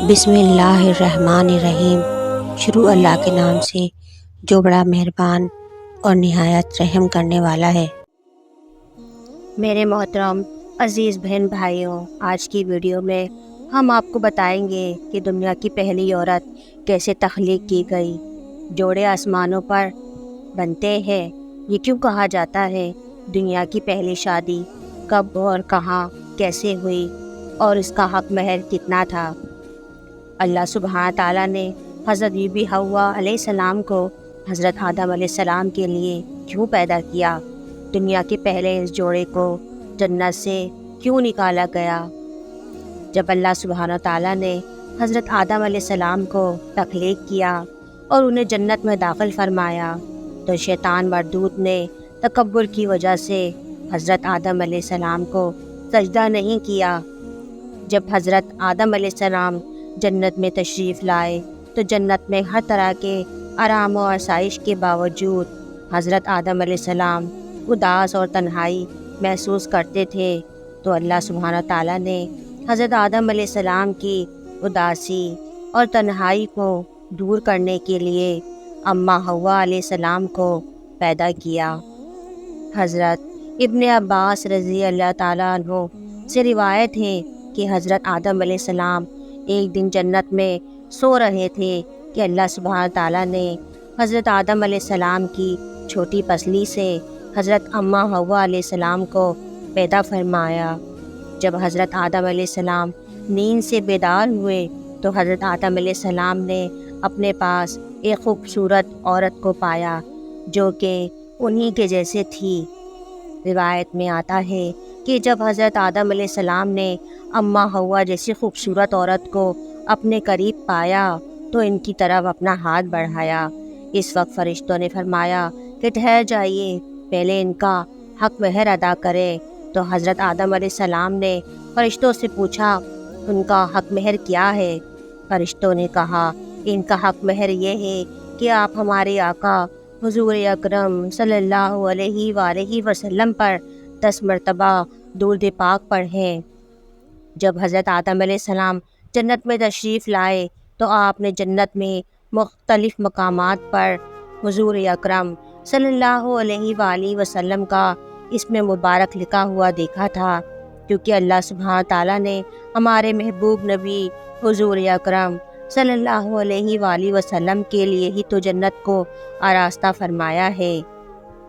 بسم اللہ الرحمن الرحیم۔ شروع اللہ کے نام سے جو بڑا مہربان اور نہایت رحم کرنے والا ہے۔ میرے محترم عزیز بہن بھائیوں، آج کی ویڈیو میں ہم آپ کو بتائیں گے کہ دنیا کی پہلی عورت کیسے تخلیق کی گئی، جوڑے آسمانوں پر بنتے ہیں، یہ کیوں کہا جاتا ہے، دنیا کی پہلی شادی کب اور کہاں کیسے ہوئی اور اس کا حق مہر کتنا تھا۔ اللہ سبحانہ تعالیٰ نے حضرت بی بی حوا علیہ السلام کو حضرت آدم علیہ السلام کے لیے کیوں پیدا کیا، دنیا کے پہلے اس جوڑے کو جنت سے کیوں نکالا گیا۔ جب اللہ سبحانہ تعالیٰ نے حضرت آدم علیہ السلام کو تخلیق کیا اور انہیں جنت میں داخل فرمایا تو شیطان مردود نے تکبر کی وجہ سے حضرت آدم علیہ السلام کو سجدہ نہیں کیا۔ جب حضرت آدم علیہ السلام جنت میں تشریف لائے تو جنت میں ہر طرح کے آرام و آسائش کے باوجود حضرت آدم علیہ السلام اداس اور تنہائی محسوس کرتے تھے، تو اللہ سبحانہ تعالیٰ نے حضرت آدم علیہ السلام کی اداسی اور تنہائی کو دور کرنے کے لیے اماں حوا علیہ السلام کو پیدا کیا۔ حضرت ابن عباس رضی اللہ تعالیٰ عنہ سے روایت ہے کہ حضرت آدم علیہ السلام ایک دن جنت میں سو رہے تھے کہ اللہ سبحانہ تعالیٰ نے حضرت آدم علیہ السلام کی چھوٹی پسلی سے حضرت اماں حوا علیہ السلام کو پیدا فرمایا۔ جب حضرت آدم علیہ السلام نیند سے بیدار ہوئے تو حضرت آدم علیہ السلام نے اپنے پاس ایک خوبصورت عورت کو پایا جو کہ انہی کے جیسے تھی۔ روایت میں آتا ہے کہ جب حضرت آدم علیہ السلام نے اماں حوا جیسی خوبصورت عورت کو اپنے قریب پایا تو ان کی طرف اپنا ہاتھ بڑھایا۔ اس وقت فرشتوں نے فرمایا کہ ٹھہر جائیے، پہلے ان کا حق مہر ادا کرے۔ تو حضرت آدم علیہ السلام نے فرشتوں سے پوچھا ان کا حق مہر کیا ہے؟ فرشتوں نے کہا ان کا حق مہر یہ ہے کہ آپ ہمارے آقا حضور اکرم صلی اللہ علیہ وآلہ وسلم پر 10 مرتبہ درود پاک پڑھیں۔ جب حضرت آدم علیہ السلام جنت میں تشریف لائے تو آپ نے جنت میں مختلف مقامات پر حضور اکرم صلی اللہ علیہ وآلہ وسلم کا اسم مبارک لکھا ہوا دیکھا تھا، کیونکہ اللہ سبحانہ تعالیٰ نے ہمارے محبوب نبی حضور اکرم صلی اللہ علیہ وآلہ وسلم کے لیے ہی تو جنت کو آراستہ فرمایا ہے۔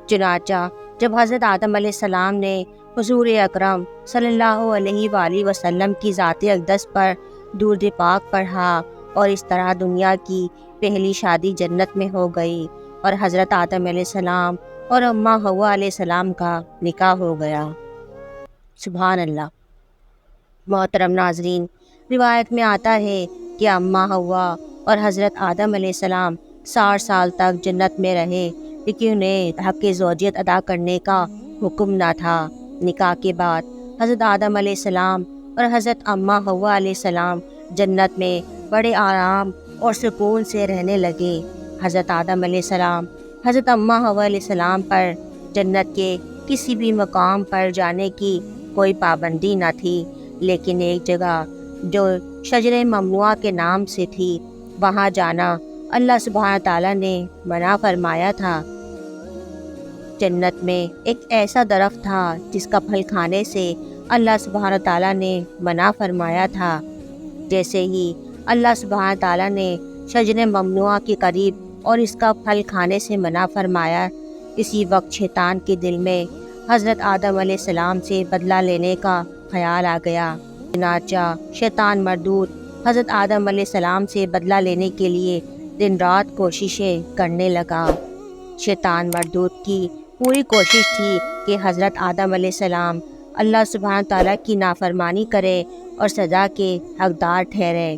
چنانچہ جب حضرت آدم علیہ السلام نے حضور اکرم صلی اللہ علیہ وآلہ وسلم کی ذات اقدس پر درود پاک پڑھا اور اس طرح دنیا کی پہلی شادی جنت میں ہو گئی اور حضرت آدم علیہ السلام اور اماں حوا علیہ السلام کا نکاح ہو گیا۔ سبحان اللہ۔ محترم ناظرین، روایت میں آتا ہے کہ اماں حوا اور حضرت آدم علیہ السلام 60 سال تک جنت میں رہے، لیکن انہیں حق زوجیت ادا کرنے کا حکم نہ تھا۔ نکاح کے بعد حضرت آدم علیہ السلام اور حضرت اماں حوا علیہ السلام جنت میں بڑے آرام اور سکون سے رہنے لگے۔ حضرت آدم علیہ السلام حضرت اماں حوا علیہ السلام پر جنت کے کسی بھی مقام پر جانے کی کوئی پابندی نہ تھی، لیکن ایک جگہ جو شجر ممنوعہ کے نام سے تھی وہاں جانا اللہ سبحانہ تعالیٰ نے منع فرمایا تھا۔ جنت میں ایک ایسا درخت تھا جس کا پھل کھانے سے اللہ سبحانہ تعالیٰ نے منع فرمایا تھا۔ جیسے ہی اللہ سبحانہ تعالیٰ نے شجر ممنوعہ کے قریب اور اس کا پھل کھانے سے منع فرمایا، اسی وقت شیطان کے دل میں حضرت آدم علیہ السلام سے بدلہ لینے کا خیال آ گیا۔ چنانچہ شیطان مردود حضرت آدم علیہ السلام سے بدلہ لینے کے لیے دن رات کوششیں کرنے لگا۔ شیطان مردود کی پوری کوشش تھی کہ حضرت آدم علیہ السلام اللہ سبحانہ تعالیٰ کی نافرمانی کرے اور سزا کے حقدار ٹھہرے۔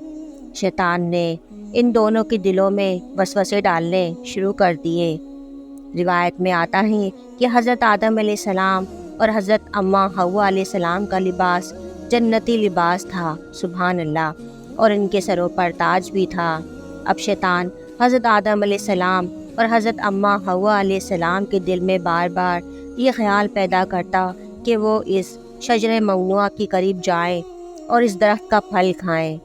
شیطان نے ان دونوں کے دلوں میں وسوسے ڈالنے شروع کر دیے۔ روایت میں آتا ہے کہ حضرت آدم علیہ السلام اور حضرت اماں حوا علیہ السلام کا لباس جنتی لباس تھا، سبحان اللہ، اور ان کے سروں پر تاج بھی تھا۔ اب شیطان حضرت آدم علیہ السلام اور حضرت اماں حوا علیہ السلام کے دل میں بار بار یہ خیال پیدا کرتا کہ وہ اس شجر ممنوعہ کے قریب جائیں اور اس درخت کا پھل کھائیں۔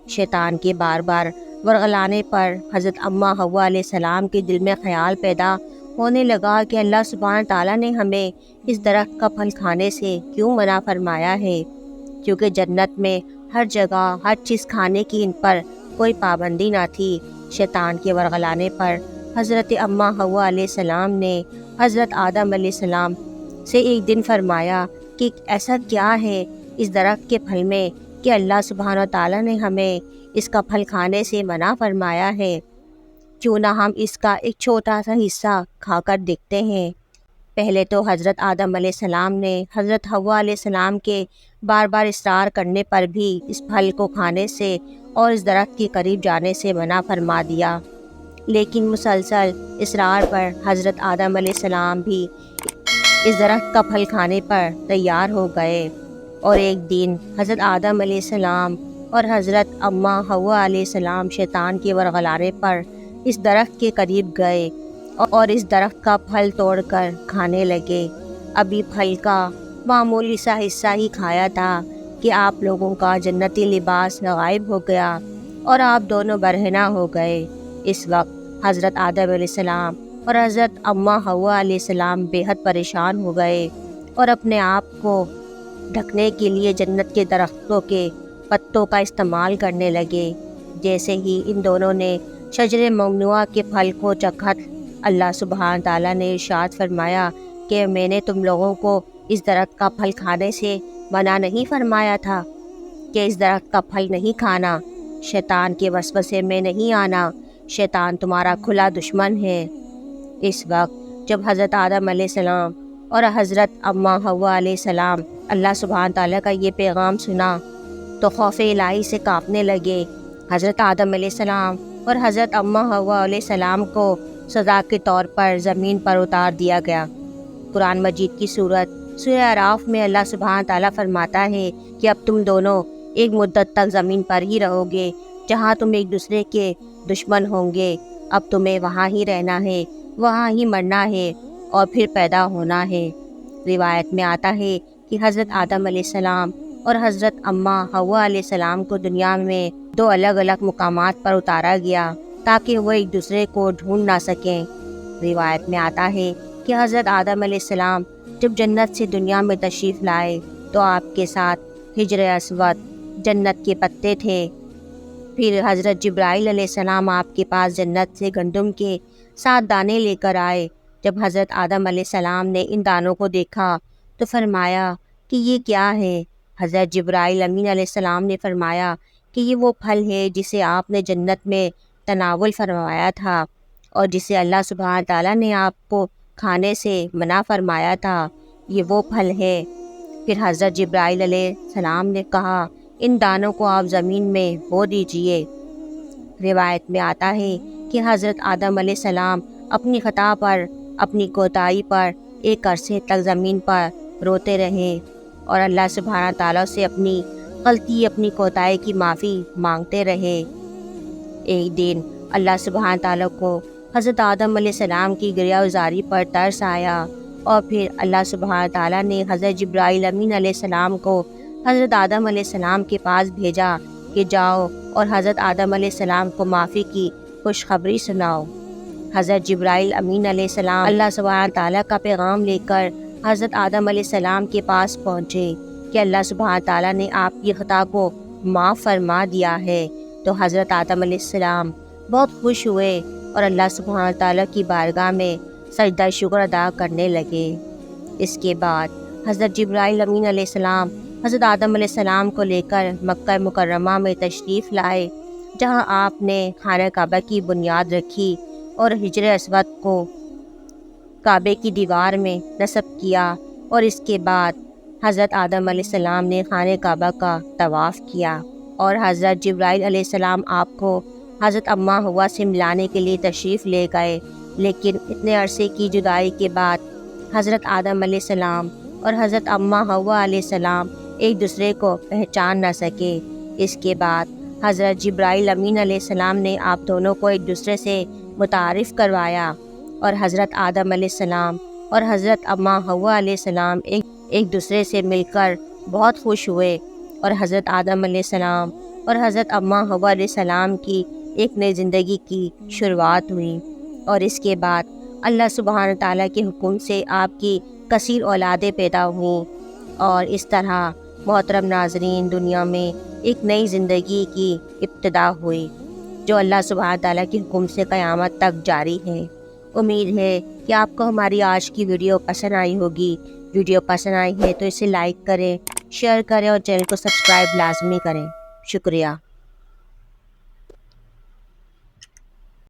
شیطان کے بار بار ورغلانے پر حضرت اماں حوا علیہ السلام کے دل میں خیال پیدا ہونے لگا کہ اللہ سبحانہ تعالیٰ نے ہمیں اس درخت کا پھل کھانے سے کیوں منع فرمایا ہے، کیونکہ جنت میں ہر جگہ ہر چیز کھانے کی ان پر کوئی پابندی نہ تھی۔ شیطان کے ورغلانے پر حضرت اماں حوا علیہ السلام نے حضرت آدم علیہ السلام سے ایک دن فرمایا کہ ایسا کیا ہے اس درخت کے پھل میں کہ اللہ سبحانہ تعالیٰ نے ہمیں اس کا پھل کھانے سے منع فرمایا ہے، کیوں نہ ہم اس کا ایک چھوٹا سا حصہ کھا کر دیکھتے ہیں۔ پہلے تو حضرت آدم علیہ السلام نے حضرت حوا علیہ السلام کے بار بار اصرار کرنے پر بھی اس پھل کو کھانے سے اور اس درخت کے قریب جانے سے منع فرما دیا، لیکن مسلسل اصرار پر حضرت آدم علیہ السلام بھی اس درخت کا پھل کھانے پر تیار ہو گئے، اور ایک دن حضرت آدم علیہ السلام اور حضرت اماں حوا علیہ السلام شیطان کے ورغلانے پر اس درخت کے قریب گئے اور اس درخت کا پھل توڑ کر کھانے لگے۔ ابھی پھل کا معمولی سا حصہ ہی کھایا تھا کہ آپ لوگوں کا جنتی لباس غائب ہو گیا اور آپ دونوں برہنہ ہو گئے۔ اس وقت حضرت آدم علیہ السلام اور حضرت اماں حوا علیہ السلام بے حد پریشان ہو گئے اور اپنے آپ کو ڈھکنے کے لیے جنت کے درختوں کے پتوں کا استعمال کرنے لگے۔ جیسے ہی ان دونوں نے شجر ممنوعہ کے پھل کو چکھا، اللہ سبحانہ تعالیٰ نے ارشاد فرمایا کہ میں نے تم لوگوں کو اس درخت کا پھل کھانے سے منع نہیں فرمایا تھا کہ اس درخت کا پھل نہیں کھانا، شیطان کے وسوسے میں نہیں آنا، شیطان تمہارا کھلا دشمن ہے۔ اس وقت جب حضرت آدم علیہ السلام اور حضرت اماں حوا علیہ السلام اللہ سبحانہ تعالیٰ کا یہ پیغام سنا تو خوف الہی سے کانپنے لگے۔ حضرت آدم علیہ السلام اور حضرت اماں حوا علیہ السلام کو سزا کے طور پر زمین پر اتار دیا گیا۔ قرآن مجید کی سورہ اعراف میں اللہ سبحانہ تعالیٰ فرماتا ہے کہ اب تم دونوں ایک مدت تک زمین پر ہی رہو گے جہاں تم ایک دوسرے کے دشمن ہوں گے۔ اب تمہیں وہاں ہی رہنا ہے، وہاں ہی مرنا ہے اور پھر پیدا ہونا ہے۔ روایت میں آتا ہے کہ حضرت آدم علیہ السلام اور حضرت اماں حوا علیہ السلام کو دنیا میں دو الگ الگ مقامات پر اتارا گیا تاکہ وہ ایک دوسرے کو ڈھونڈ نہ سکیں۔ روایت میں آتا ہے کہ حضرت آدم علیہ السلام جب جنت سے دنیا میں تشریف لائے تو آپ کے ساتھ حجر اسود جنت کے پتے تھے۔ پھر حضرت جبرائیل علیہ السلام آپ کے پاس جنت سے گندم کے 7 دانے لے کر آئے۔ جب حضرت آدم علیہ السلام نے ان دانوں کو دیکھا تو فرمایا کہ یہ کیا ہے؟ حضرت جبرائیل امین علیہ السلام نے فرمایا کہ یہ وہ پھل ہے جسے آپ نے جنت میں تناول فرمایا تھا اور جسے اللہ سبحانہ تعالیٰ نے آپ کو کھانے سے منع فرمایا تھا، یہ وہ پھل ہے۔ پھر حضرت جبرائیل علیہ السلام نے کہا ان دانوں کو آپ زمین میں بو دیجئے۔ روایت میں آتا ہے کہ حضرت آدم علیہ السلام اپنی خطا پر، اپنی کوتاہی پر ایک عرصے تک زمین پر روتے رہے اور اللہ سبحانہ تعالیٰ سے اپنی غلطی، اپنی کوتاہی کی معافی مانگتے رہے۔ ایک دن اللہ سبحانہ تعالیٰ کو حضرت آدم علیہ السلام کی گریہ گزاری پر ترس آیا اور پھر اللہ سبحانہ تعالیٰ نے حضرت جبرائیل امین علیہ السلام کو حضرت آدم علیہ السلام کے پاس بھیجا کہ جاؤ اور حضرت آدم علیہ السلام کو معافی کی خوشخبری سناؤ۔ حضرت جبرائیل امین علیہ السلام اللہ سبحانہ تعالیٰ کا پیغام لے کر حضرت آدم علیہ السلام کے پاس پہنچے کہ اللہ سبحانہ تعالیٰ نے آپ کی خطا کو معاف فرما دیا ہے۔ تو حضرت آدم علیہ السلام بہت خوش ہوئے اور اللہ سبحانہ تعالیٰ کی بارگاہ میں سجدہ شکر ادا کرنے لگے۔ اس کے بعد حضرت جبرائیل امین علیہ السلام حضرت آدم علیہ السلام کو لے کر مکہ مکرمہ میں تشریف لائے، جہاں آپ نے خانہ کعبہ کی بنیاد رکھی اور حجر اسود کو کعبے کی دیوار میں نصب کیا، اور اس کے بعد حضرت آدم علیہ السلام نے خانہ کعبہ کا طواف کیا اور حضرت جبرائیل علیہ السلام آپ کو حضرت اماں حوا سے ملانے کے لیے تشریف لے گئے، لیکن اتنے عرصے کی جدائی کے بعد حضرت آدم علیہ السلام اور حضرت اماں حوا علیہ السلام ایک دوسرے کو پہچان نہ سکے۔ اس کے بعد حضرت جبرائیل امین علیہ السلام نے آپ دونوں کو ایک دوسرے سے متعارف کروایا اور حضرت آدم علیہ السلام اور حضرت اماں حوا علیہ السلام ایک دوسرے سے مل کر بہت خوش ہوئے اور حضرت آدم علیہ السلام اور حضرت اماں حوا علیہ السلام کی ایک نئی زندگی کی شروعات ہوئی، اور اس کے بعد اللہ سبحانہ تعالیٰ کے حکم سے آپ کی کثیر اولادیں پیدا ہوئیں، اور اس طرح محترم ناظرین دنیا میں ایک نئی زندگی کی ابتدا ہوئی جو اللہ سبحانہ تعالیٰ کے حکم سے قیامت تک جاری ہے۔ امید ہے کہ آپ کو ہماری آج کی ویڈیو پسند آئی ہوگی۔ ویڈیو پسند آئی ہے تو اسے لائک کریں، شیئر کریں اور چینل کو سبسکرائب لازمی کریں۔ شکریہ۔